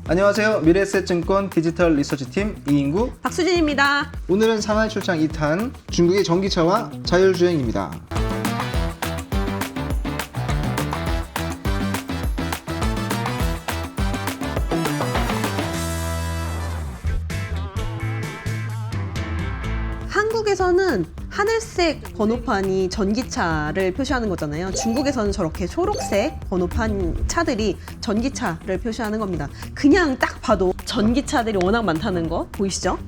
안녕하세요. 미래에셋증권 디지털 리서치팀 이인구 박수진입니다. 오늘은 상하이 출장 2탄 중국의 전기차와 자율주행입니다. 한국에서는 하늘색 번호판이 전기차를 표시하는 거잖아요. 중국에서는 저렇게 초록색 번호판 차들이 전기차를 표시하는 겁니다. 그냥 딱 봐도 전기차들이 워낙 많다는 거 보이시죠?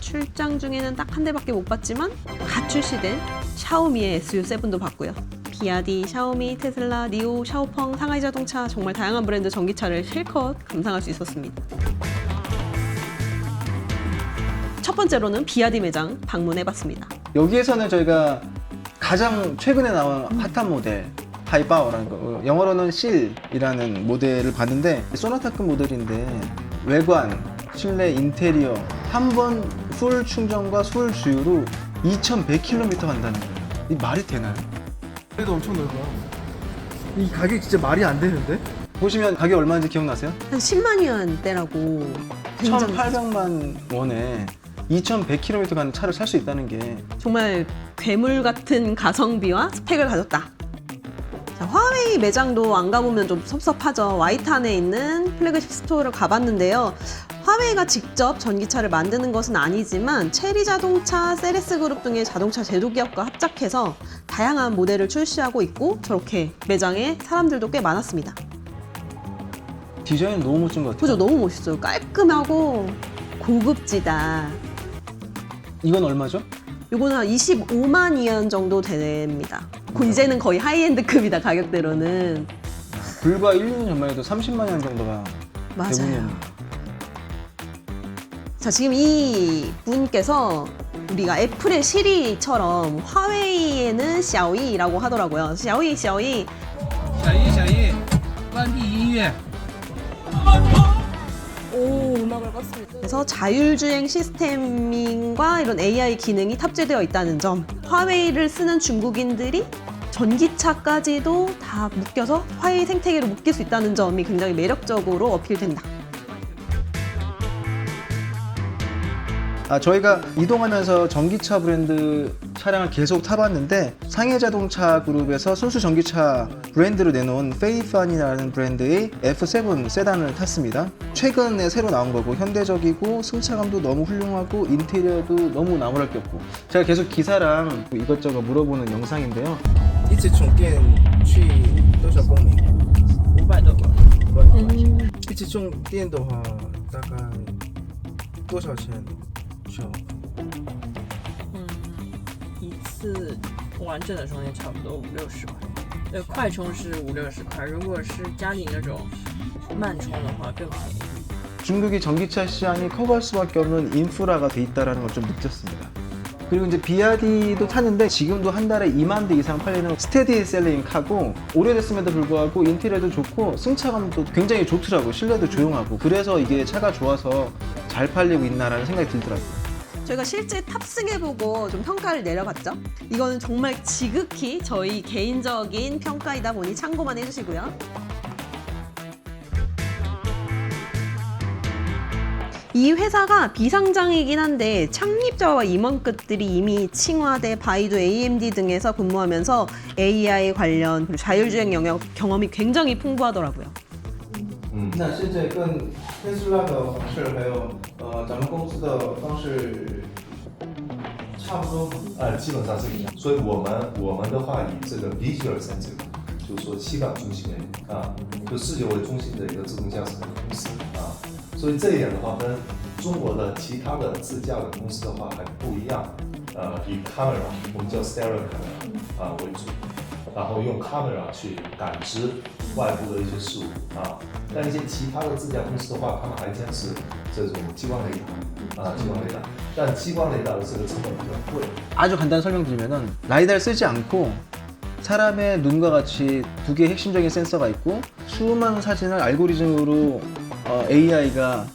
출장 중에는 딱 한 대밖에 못 봤지만 갓 출시된 샤오미의 SU7도 봤고요. 비아디, 샤오미, 테슬라, 니오, 샤오펑, 상하이 자동차 정말 다양한 브랜드 전기차를 실컷 감상할 수 있었습니다. 첫 번째로는 비아디 매장 방문해봤습니다. 여기에서는 저희가 가장 최근에 나온 핫한 모델 하이바오라는 거, 영어로는 실이라는 모델을 봤는데 소나타급 모델인데 외관, 실내 인테리어 한 번 풀 충전과 풀 주유로 2100km 간다는 거예요. 이 말이 되나요? 그래도 엄청 넓어. 이 가격이 진짜 말이 안 되는데? 보시면 가격 얼마인지 기억나세요? 한 10만 원대라고 굉장히 1800만 원에 2100km 가는 차를 살 수 있다는 게 정말 괴물 같은 가성비와 스펙을 가졌다. 자, 화웨이 매장도 안 가보면 좀 섭섭하죠. 와이탄에 있는 플래그십 스토어를 가봤는데요. 화웨이가 직접 전기차를 만드는 것은 아니지만 체리 자동차, 세레스 그룹 등의 자동차 제조기업과 합작해서 다양한 모델을 출시하고 있고 저렇게 매장에 사람들도 꽤 많았습니다. 디자인 너무 멋진 것 같아요. 그죠? 너무 멋있어요. 깔끔하고 고급지다. 이건 얼마죠? 요거는 한 25만 위안 정도 됩니다. 이제는 거의 하이엔드급이다, 가격대로는. 불과 1년 전만 해도 30만 원 정도가 맞아요. 대부분이었는데. 자, 지금 이 분께서 우리가 애플의 시리처럼 화웨이에는 샤오이라고 하더라고요. 샤오이, 샤오이. 小易，关闭音乐。 그래서 자율주행 시스템과 이런 AI 기능이 탑재되어 있다는 점, 화웨이를 쓰는 중국인들이 전기차까지도 다 묶여서 화웨이 생태계로 묶일 수 있다는 점이 굉장히 매력적으로 어필된다. 저희가 이동하면서 전기차 브랜드 차량을 계속 타봤는데 상해 자동차 그룹에서 순수 전기차 브랜드로 내놓은 페이판이라는 브랜드의 F7 세단을 탔습니다. 최근에 새로 나온 거고 현대적이고 승차감도 너무 훌륭하고 인테리어도 너무 나무랄 게 없고 제가 계속 기사랑 이것저것 물어보는 영상인데요. 一直充电去多少公里500多吧。 一直充电的话大概多少钱需要一次完整的充电差不多50-60块，对，快充是50-60块，如果是家里那种慢充的话更便宜。 중국이 전기차 시장이 커갈 수밖에 없는 인프라가 돼 있다는 걸 좀 느꼈습니다. 그리고 이제 비아디도 타는데 지금도 한 달에 2만 대 이상 팔리는 스테디셀링 카고 오래됐음에도 불구하고 인테리어도 좋고 승차감도 굉장히 좋더라고요. 실내도 조용하고 그래서 이게 차가 좋아서 잘 팔리고 있나라는 생각이 들더라고요. 저희가 실제 탑승해보고 좀 평가를 내려봤죠. 이거는 정말 지극히 저희 개인적인 평가이다 보니 참고만 해주시고요. 이 회사가 비상장이긴 한데 창립자와 임원급들이 이미 칭화대, 바이두, AMD 등에서 근무하면서 AI 관련 그리고 자율주행 영역 경험이 굉장히 풍부하더라고요. 那现在跟特斯拉的方式还有咱们公司的方式差不多。基本上是一样。所以我们的话以这个 visual center， 就是说七感中心就视觉为中心的一个自动驾驶的公司所以这一点的话跟中国的其他的自驾的公司的话还不一样。以 camera 我们叫 stereo camera 为主，然后用 camera 去感知外部的一些事物但一些其他的自驾公司的话，他们还坚持这种激光雷达激光雷达，但激光雷达的这个成本比较贵。 아주 간단히 설명드리면은 라이다를 쓰지 않고 사람의 눈과 같이 두 개의 핵심적인 센서가 있고 수많은 사진을 알고리즘으로 AI가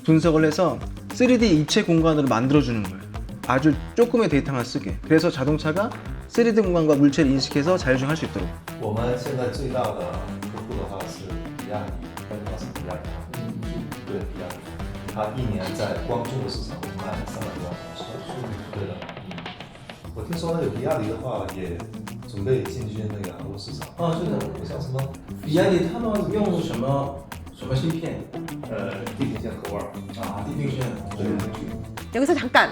분석을 해서 3D 입체 공간으로 만들어주는 거예요. 아주 조금의 데이터만 쓰게. 그래서 자동차가 3D 공간과 물체를 인식해서 자율주행할 수 있도록. 我们现在最大的客户的话是比亚迪，跟是比亚迪。对，一样，它一年在光中国市场卖了300多万台车。对的，我听说那个比亚迪的话也准备进军那个韩国市场。啊，是的，我像什么比亚迪他们用什么芯片？地平线口味啊，地平线。对。 여기서 잠깐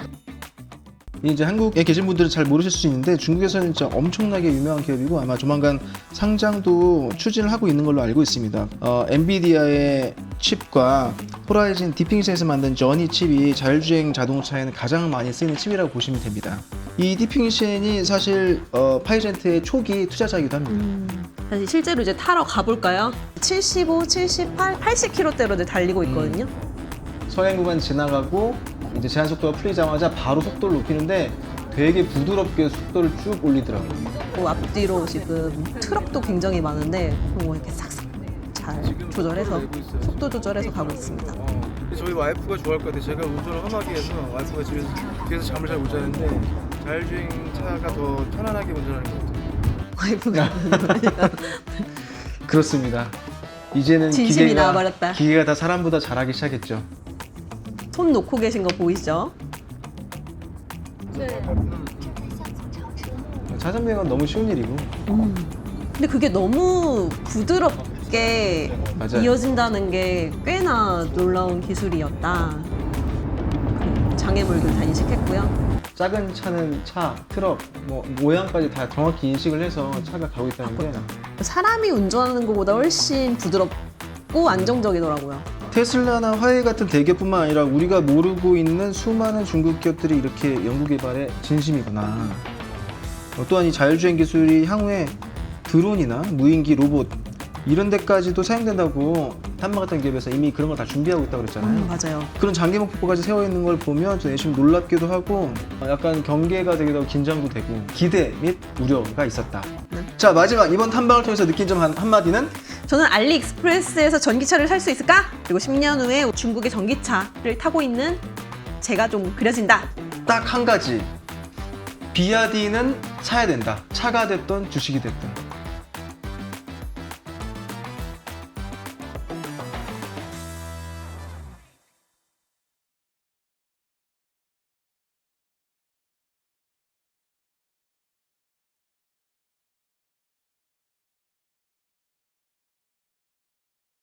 이제 한국에 계신 분들은 잘 모르실 수 있는데 중국에서는 진짜 엄청나게 유명한 기업이고 아마 조만간 상장도 추진을 하고 있는 걸로 알고 있습니다. 엔비디아의 칩과 호라이즌 디핑션에서 만든 저니 칩이 자율주행 자동차에는 가장 많이 쓰이는 칩이라고 보시면 됩니다. 이 디핑션이 사실 파이젠트의 초기 투자자이기도 합니다. 사실 실제로 이제 타러 가볼까요? 75, 78, 80km대로 달리고 있거든요. 서행 구간 지나가고 이제 제한 속도가 풀리자마자 바로 속도를 높이는데 되게 부드럽게 속도를 쭉 올리더라고요. 앞뒤로 지금 트럭도 굉장히 많은데 그거 이렇게 싹싹 잘 조절해서 속도 조절해서 가고 있습니다. 저희 와이프가 좋아할 것 같아요. 제가 운전을 험하게 해서 와이프가 뒤에서 잠을 잘 못 자는데 자율주행 차가 더 편안하게 운전하는 것 같아요. 와이프가 그렇습니다. 이제는 진심이 나와버렸다. 기계가 다 사람보다 잘하기 시작했죠. 손 놓고 계신 거 보이시죠? 자전거는 너무 쉬운 일이고 근데 그게 너무 부드럽게 맞아요. 이어진다는 게 꽤나 놀라운 기술이었다. 장애물들 다 인식했고요. 작은 차는 차, 트럭, 뭐 모양까지 다 정확히 인식을 해서 차가 가고 있다는 게 사람이 운전하는 것보다 훨씬 부드럽고 안정적이더라고요. 테슬라나 화웨이 같은 대기업뿐만 아니라 우리가 모르고 있는 수많은 중국 기업들이 이렇게 연구개발에 진심이구나. 또한 이 자율주행 기술이 향후에 드론이나 무인기, 로봇 이런 데까지도 사용된다고 탄마 같은 기업에서 이미 그런 걸 다 준비하고 있다고 그랬잖아요. 맞아요. 그런 장기 목표까지 세워 있는 걸 보면 좀 내심 놀랍기도 하고 약간 경계가 되기도 하고 긴장도 되고 기대 및 우려가 있었다. 자, 마지막 이번 탐방을 통해서 느낀 점 한마디는 저는 알리익스프레스에서 전기차를 살 수 있을까? 그리고 10년 후에 중국의 전기차를 타고 있는 제가 좀 그려진다. 딱 한 가지. 비아디는 사야 된다. 차가 됐던 주식이 됐든.